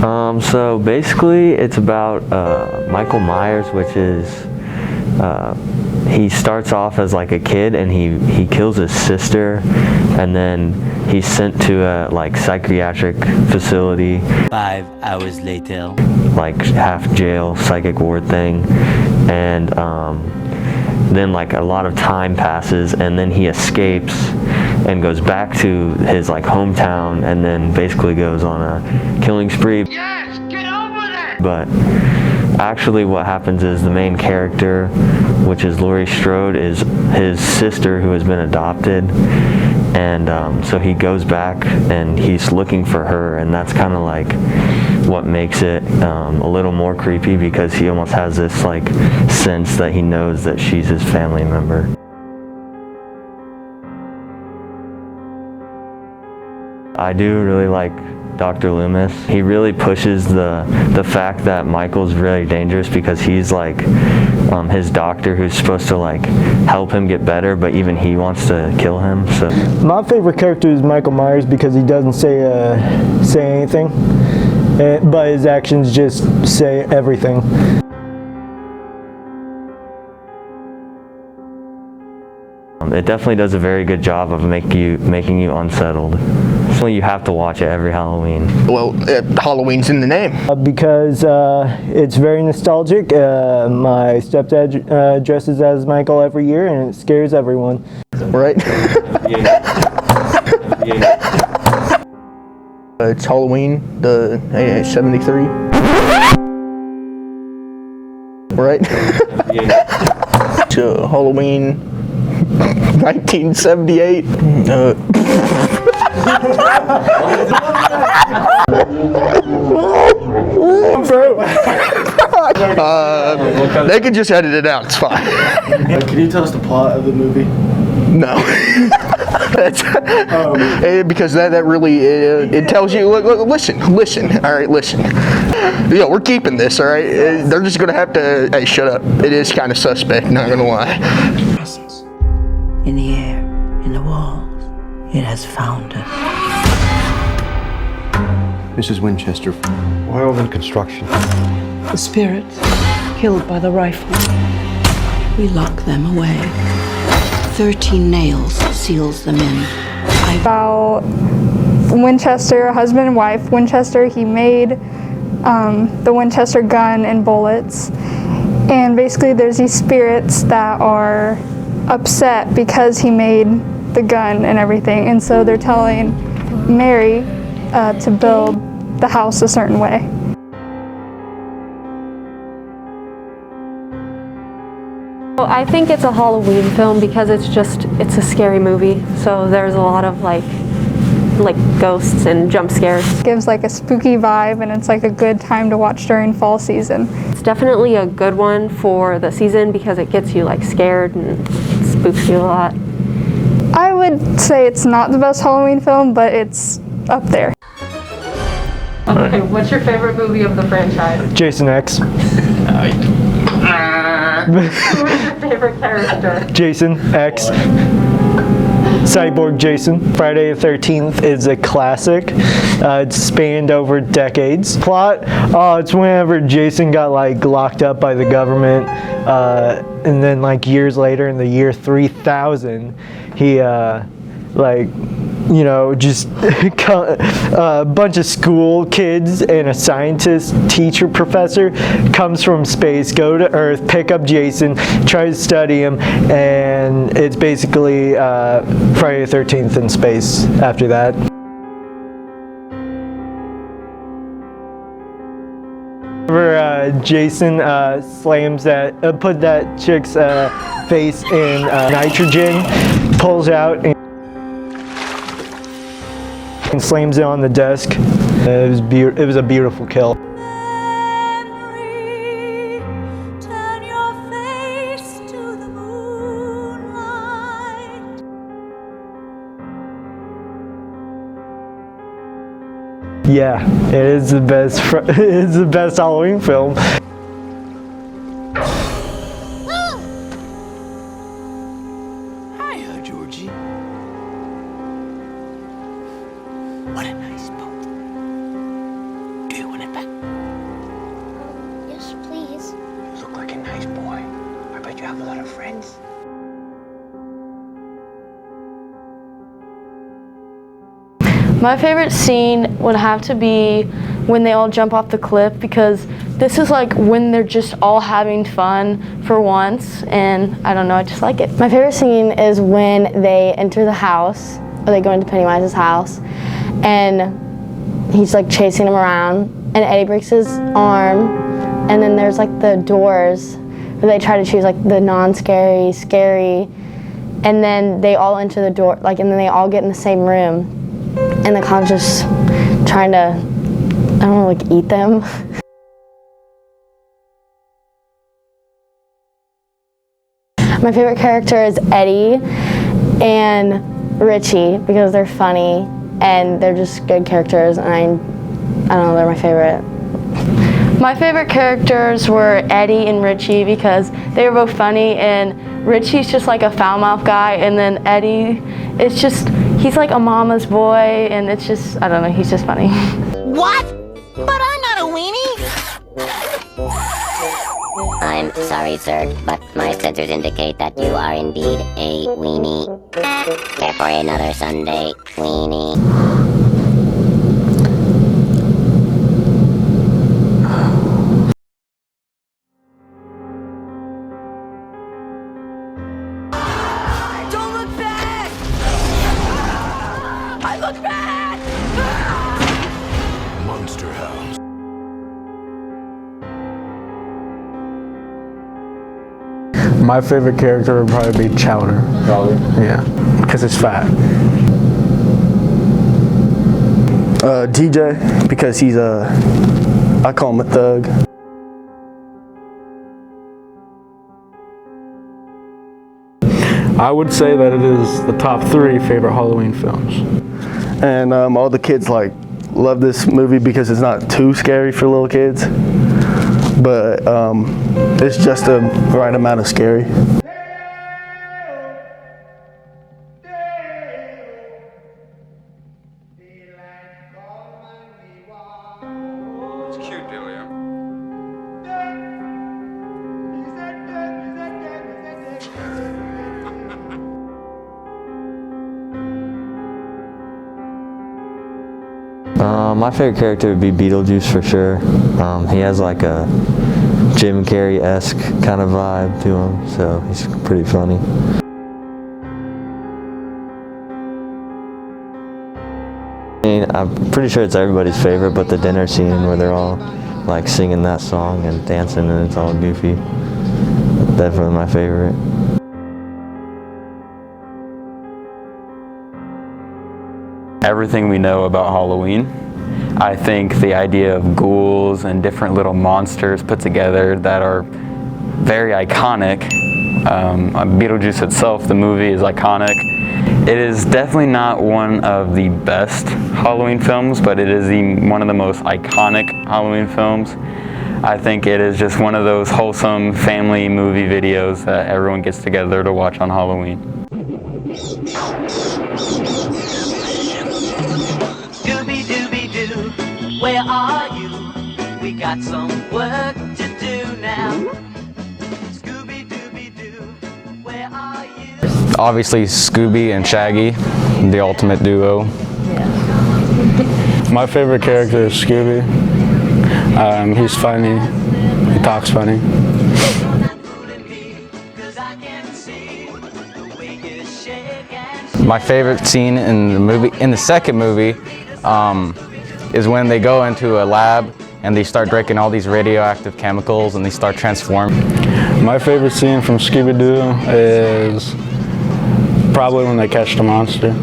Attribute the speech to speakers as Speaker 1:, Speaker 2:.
Speaker 1: So basically it's about Michael Myers, which is he starts off as like a kid and he kills his sister, and then he's sent to a like psychiatric facility.
Speaker 2: 5 hours later.
Speaker 1: Like half jail, psychic ward thing, and then like a lot of time passes, and then he escapes and goes back to his like hometown, and then basically goes on a killing spree.
Speaker 3: Yes, get over there!
Speaker 1: But actually what happens is the main character, which is Laurie Strode, is his sister who has been adopted, and so he goes back and he's looking for her, and that's kind of like what makes it a little more creepy, because he almost has this like sense that he knows that she's his family member. I do really like Dr. Loomis. He really pushes the fact that Michael's really dangerous, because he's like his doctor who's supposed to like help him get better, but even he wants to kill him. So
Speaker 4: my favorite character is Michael Myers, because he doesn't say anything, but his actions just say everything.
Speaker 1: It definitely does a very good job of making you unsettled. So you have to watch it every Halloween.
Speaker 5: Well, Halloween's in the name.
Speaker 4: Because it's very nostalgic. My stepdad dresses as Michael every year, and it scares everyone.
Speaker 5: Right? It's Halloween, the 73. Right? So Halloween 1978. They can just edit it out, it's fine.
Speaker 6: Can you tell us the plot of the movie?
Speaker 5: No. Because that really, it tells you, look, listen, all right, listen. Yeah, we're keeping this, all right? They're just going to have to, hey, shut up. It is kind of suspect, not going to lie.
Speaker 7: In the air, in the walls, it has found us.
Speaker 8: Mrs. Winchester, why all the construction?
Speaker 7: The spirits, killed by the rifle. We lock them away. 13 nails seals them in.
Speaker 9: About Winchester, husband and wife. Winchester, he made the Winchester gun and bullets. And basically there's these spirits that are upset because he made the gun and everything. And so they're telling Mary to build the house a certain way.
Speaker 10: Well, I think it's a Halloween film because it's a scary movie. So there's a lot of like ghosts and jump scares.
Speaker 9: It gives like a spooky vibe, and it's like a good time to watch during fall season.
Speaker 10: It's definitely a good one for the season because it gets you like scared and spooks you a lot.
Speaker 9: I would say it's not the best Halloween film, but it's up there.
Speaker 10: Okay, what's your favorite movie of the franchise?
Speaker 4: Jason X.
Speaker 10: Who is your favorite character?
Speaker 4: Jason X. Cyborg Jason. Friday the 13th is a classic. It's spanned over decades. Plot, it's whenever Jason got like locked up by the government, and then like years later in the year 3000, he just a bunch of school kids and a scientist, teacher, professor comes from space, go to Earth, pick up Jason, try to study him, and it's basically Friday the 13th in space after that. Jason slams put that chick's face in nitrogen, pulls out and slams it on the desk. It was a beautiful kill. Yeah, it is the best. It is the best Halloween film.
Speaker 2: Hiya, Georgie. What a nice boat. Do you want it back?
Speaker 3: have a lot of friends.
Speaker 11: My favorite scene would have to be when they all jump off the cliff, because this is like when they're just all having fun for once, and I don't know, I just like it. My favorite scene is when they enter the house, or they go into Pennywise's house, and he's like chasing them around, and Eddie breaks his arm, and then there's like the doors where they try to choose like the non-scary, scary, and then they all enter the door, like, and then they all get in the same room. And the clown's just trying to, I don't know, like eat them. My favorite character is Eddie and Richie because they're funny and they're just good characters, and I don't know, they're my favorite. My favorite characters were Eddie and Richie because they were both funny, and Richie's just like a foul-mouthed guy, and then Eddie, it's just, he's like a mama's boy, and it's just, I don't know, he's just funny.
Speaker 3: What? But I'm not a weenie.
Speaker 12: I'm sorry, sir, but my sensors indicate that you are indeed a weenie. Care for another Sunday, weenie.
Speaker 6: My favorite character would probably be Chowder. Probably? Yeah, because it's fat.
Speaker 5: DJ, because he's I call him a thug.
Speaker 6: I would say that it is the top 3 favorite Halloween films.
Speaker 5: And all the kids like love this movie because it's not too scary for little kids, but it's just the right amount of scary.
Speaker 8: It's cute, Delia.
Speaker 1: My favorite character would be Beetlejuice for sure. He has like a Jim Carrey-esque kind of vibe to him, so he's pretty funny. I mean, I'm pretty sure it's everybody's favorite, but the dinner scene where they're all like singing that song and dancing and it's all goofy. Definitely my favorite.
Speaker 13: Everything we know about Halloween. I think the idea of ghouls and different little monsters put together that are very iconic. Beetlejuice itself, the movie, is iconic. It is definitely not one of the best Halloween films, but it is one of the most iconic Halloween films. I think it is just one of those wholesome family movie videos that everyone gets together to watch on Halloween.
Speaker 3: Scooby-Dooby-Doo, where are you? We got some work to do now. Scooby-Dooby-Doo, where are you?
Speaker 14: Obviously Scooby and Shaggy, the ultimate duo.
Speaker 6: My favorite character is Scooby. He's funny, he talks funny.
Speaker 14: My favorite scene in the movie, in the second movie, is when they go into a lab and they start drinking all these radioactive chemicals and they start transforming.
Speaker 6: My favorite scene from Scooby-Doo is probably when they catch the monster.